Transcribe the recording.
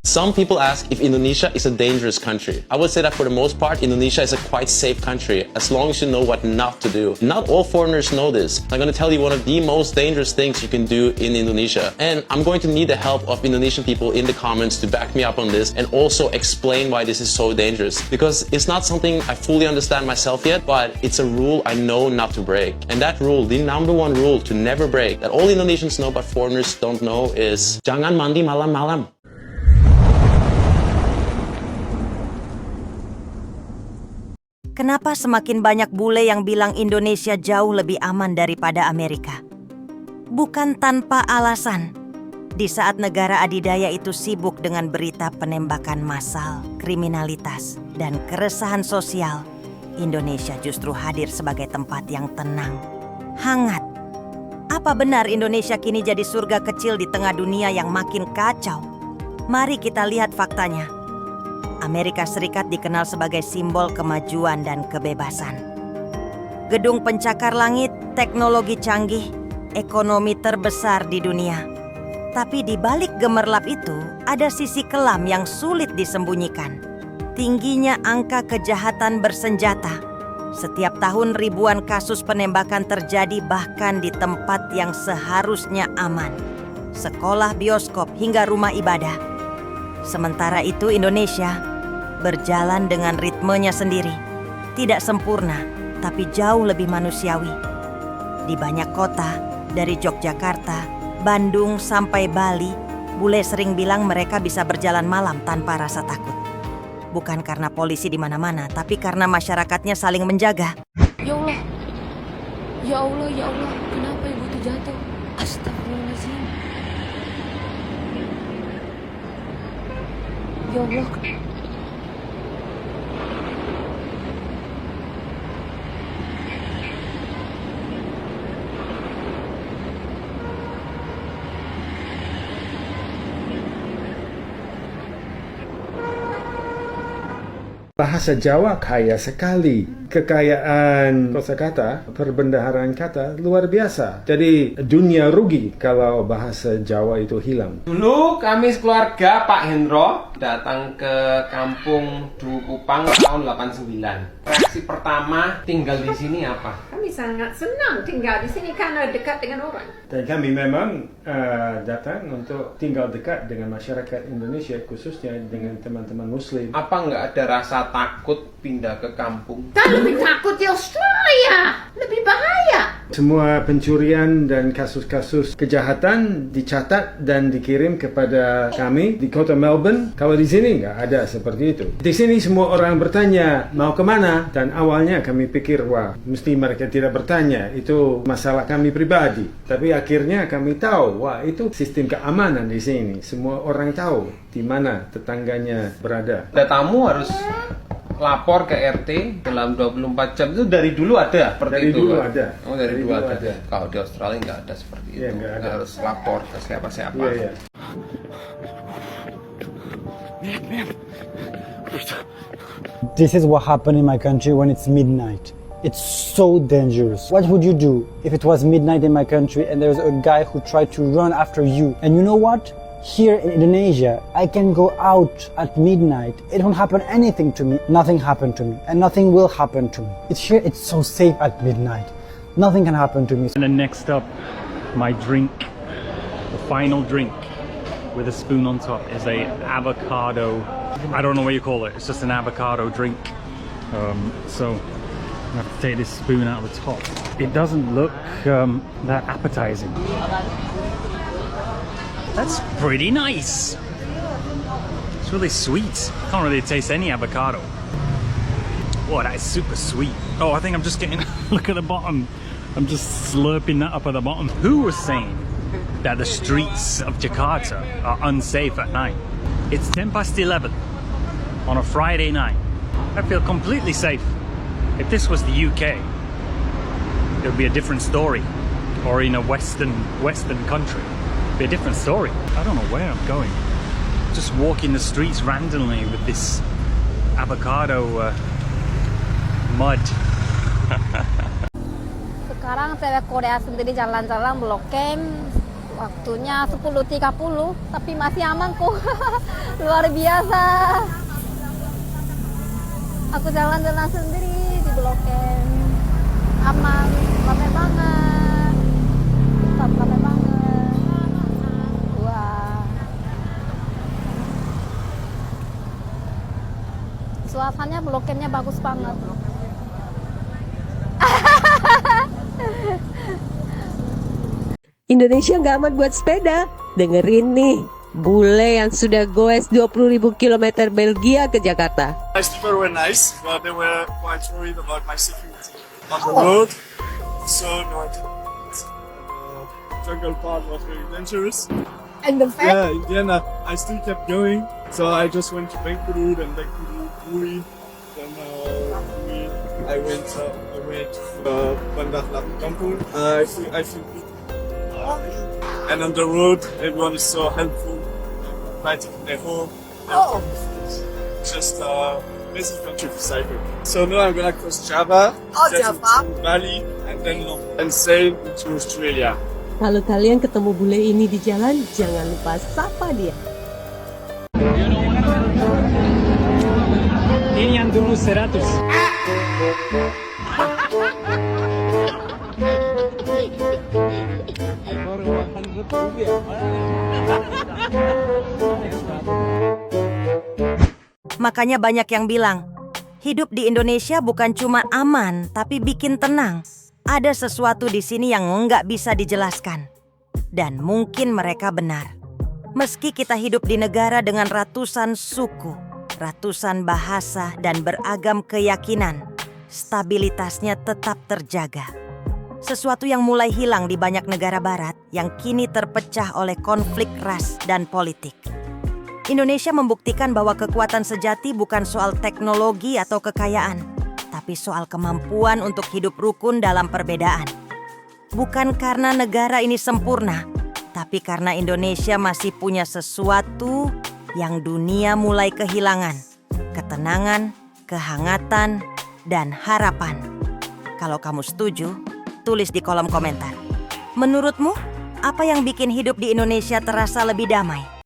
Some people ask if Indonesia is a dangerous country. I would say that for the most part, Indonesia is a quite safe country, as long as you know what not to do. Not all foreigners know this. I'm going to tell you one of the most dangerous things you can do in Indonesia. And I'm going to need the help of Indonesian people in the comments to back me up on this and also explain why this is so dangerous. Because it's not something I fully understand myself yet, but it's a rule I know not to break. And that rule, the number one rule to never break, that all Indonesians know but foreigners don't know is jangan mandi malam-malam. Kenapa semakin banyak bule yang bilang Indonesia jauh lebih aman daripada Amerika? Bukan tanpa alasan. Di saat negara adidaya itu sibuk dengan berita penembakan massal, kriminalitas, dan keresahan sosial, Indonesia justru hadir sebagai tempat yang tenang, hangat. Apa benar Indonesia kini jadi surga kecil di tengah dunia yang makin kacau? Mari kita lihat faktanya. Amerika Serikat dikenal sebagai simbol kemajuan dan kebebasan. Gedung pencakar langit, teknologi canggih, ekonomi terbesar di dunia. Tapi di balik gemerlap itu, ada sisi kelam yang sulit disembunyikan. Tingginya angka kejahatan bersenjata. Setiap tahun ribuan kasus penembakan terjadi bahkan di tempat yang seharusnya aman. Sekolah, bioskop, hingga rumah ibadah. Sementara itu Indonesia berjalan dengan ritmenya sendiri. Tidak sempurna, tapi jauh lebih manusiawi. Di banyak kota, dari Yogyakarta, Bandung sampai Bali, bule sering bilang mereka bisa berjalan malam tanpa rasa takut. Bukan karena polisi di mana-mana, tapi karena masyarakatnya saling menjaga. Ya Allah, ya Allah, ya Allah, kenapa ibu itu jatuh? Astagfirullahaladzim. Ya Allah. Bahasa Jawa kaya sekali. Kekayaan kosakata, perbendaharaan kata luar biasa. Jadi dunia rugi kalau bahasa Jawa itu hilang. Dulu kami sekeluarga Pak Hendro datang ke kampung Dukupang tahun 89. Reaksi pertama tinggal di sini apa? Kami sangat senang tinggal di sini karena dekat dengan orang. Dan kami memang datang untuk tinggal dekat dengan masyarakat Indonesia, khususnya dengan teman-teman Muslim. Apa nggak ada rasa takut pindah ke kampung? Kan lebih takut di Australia, lebih bahaya. Semua pencurian dan kasus-kasus kejahatan dicatat dan dikirim kepada kami di kota Melbourne. Kalau di sini nggak ada seperti itu. Di sini semua orang bertanya mau kemana, dan awalnya kami pikir wah mesti mereka tidak bertanya, itu masalah kami pribadi. Tapi akhirnya kami tahu wah itu sistem keamanan di sini. Semua orang tahu di mana tetangganya berada. Ada tamu harus lapor ke RT dalam 24 jam. Itu dari dulu ada seperti Dari itu? dulu Kan? ada. Oh, dari dulu ada. ada. Kalau di Australia nggak ada seperti Iya, itu. nggak ada. Nggak harus lapor ke siapa-siapa. Iya. This is what happened in my country when it's midnight. It's so dangerous. What would you do if it was midnight in my country and there's a guy who tried to run after you? And you know what? Here in Indonesia, I can go out at midnight. It won't happen anything to me. Nothing happened to me. And nothing will happen to me. It's so safe at midnight. Nothing can happen to me. And then next up, my drink, the final drink with a spoon on top is a avocado, I don't know what you call it, it's just an avocado drink. So I have to take this spoon out of the top. It doesn't look that appetizing. That's pretty nice. It's really sweet. Can't really taste any avocado. Whoa, that is super sweet. Oh, I think I'm just getting, look at the bottom. I'm just slurping that up at the bottom. Who was saying that the streets of Jakarta are unsafe at night? It's 11 on a Friday night. I feel completely safe. If this was the UK, it would be a different story. Or in a Western country, it'd be a different story. I don't know where I'm going. Just walking the streets randomly with this avocado mud. Sekarang cewek Korea sendiri jalan-jalan Blok M Waktunya 10.30, tapi masih aman kok. Luar biasa. Aku jalan-jalan sendiri di Blok M. Aman, ramai banget. Tetap ramai banget. Wah. Suasananya Blok M-nya bagus banget. Indonesia nggak aman buat sepeda. Dengerin nih, bule yang sudah goes 20.000 km Belgia ke Jakarta. Nice people were nice, but they were quite worried about my security. On the road, so not. Jungle part was very dangerous. And the fact Yeah, in the end, I still kept going. So I just went to Bengkulu, then Bengkulu, Puri, then Puri. I went Bandar Labu Kampung. I feel good. And on the road, everyone is so helpful, inviting their home. Just amazing country for cycling. So now I'm gonna cross Java, to Bali, and then sail to Australia. Kalau kalian ketemu bule ini di jalan, jangan lupa sapa dia. Ini yang dulu 100. Makanya banyak yang bilang, hidup di Indonesia bukan cuma aman, tapi bikin tenang. Ada sesuatu di sini yang nggak bisa dijelaskan. Dan mungkin mereka benar. Meski kita hidup di negara dengan ratusan suku, ratusan bahasa, dan beragam keyakinan, stabilitasnya tetap terjaga. Sesuatu yang mulai hilang di banyak negara barat yang kini terpecah oleh konflik ras dan politik. Indonesia membuktikan bahwa kekuatan sejati bukan soal teknologi atau kekayaan, tapi soal kemampuan untuk hidup rukun dalam perbedaan. Bukan karena negara ini sempurna, tapi karena Indonesia masih punya sesuatu yang dunia mulai kehilangan: ketenangan, kehangatan, dan harapan. Kalau kamu setuju, tulis di kolom komentar. Menurutmu, apa yang bikin hidup di Indonesia terasa lebih damai?